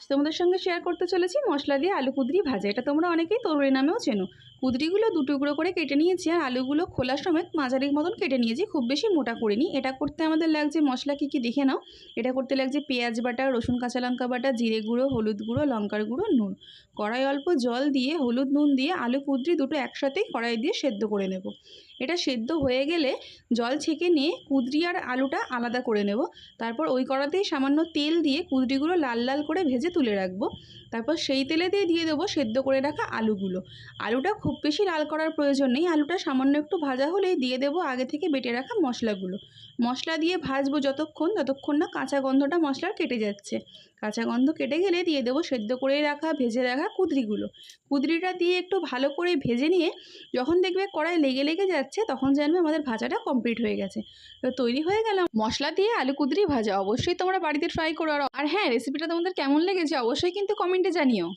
তোমাদের সঙ্গে শেয়ার করতে চলেছি মশলা দিয়ে আলু কুঁদরি ভাজা। এটা তোমরা অনেকেই তরুরি নামেও চেনো। কুঁদরিগুলো দু টুকরো করে কেটে নিয়েছি আর আলুগুলো খোলা সমেত মাঝারি মতন কেটে নিয়েছি, খুব বেশি মোটা করিনি। এটা করতে আমাদের লাগছে মশলা কী কী দেখে নাও। এটা করতে লাগছে পেঁয়াজ বাটা, রসুন কাঁচা লঙ্কা বাটা, জিরে গুঁড়ো, হলুদ গুঁড়ো, লঙ্কার গুঁড়ো, নুন। কড়াই অল্প জল দিয়ে হলুদ নুন দিয়ে আলু কুঁদরি দুটো একসাথেই কড়াই দিয়ে সেদ্ধ করে নেব। এটা সেদ্ধ হয়ে গেলে জল ছেঁকে নিয়ে কুঁদরি আর আলুটা আলাদা করে নেব। তারপর ওই কড়াতেই সামান্য তেল দিয়ে কুঁদরিগুলো লাল লাল করে ভেজে তুলে রাখবো। তারপর সেই তেলেতেই দিয়ে দেবো সেদ্ধ করে রাখা আলুগুলো। আলুটা খুব বেশি লাল করার প্রয়োজন নেই, আলুটা সামান্য একটু ভাজা হলেই দিয়ে দেবো আগে থেকে বেটে রাখা মশলাগুলো। মশলা দিয়ে ভাজবো যতক্ষণ না কাঁচা গন্ধটা মশলার কেটে যাচ্ছে। কাঁচা গন্ধ কেটে গেলে দিয়ে দেবো সেদ্ধ করে রাখা ভেজে রাখা কুঁদরিগুলো। কুঁদরিটা দিয়ে একটু ভালো করে ভেজে নিয়ে যখন দেখবে কড়াই লেগে লেগে যাচ্ছে তখন জানবে আমাদের ভাজাটা কমপ্লিট হয়ে গেছে। তো তৈরি হয়ে গেল মশলা দিয়ে আলু কুঁদরি ভাজা। অবশ্যই তোমরা বাড়িতে ট্রাই করো। আর হ্যাঁ, রেসিপিটা তোমাদের কেমন লেগেছে অবশ্যই কিন্তু কমেন্টে জানিও।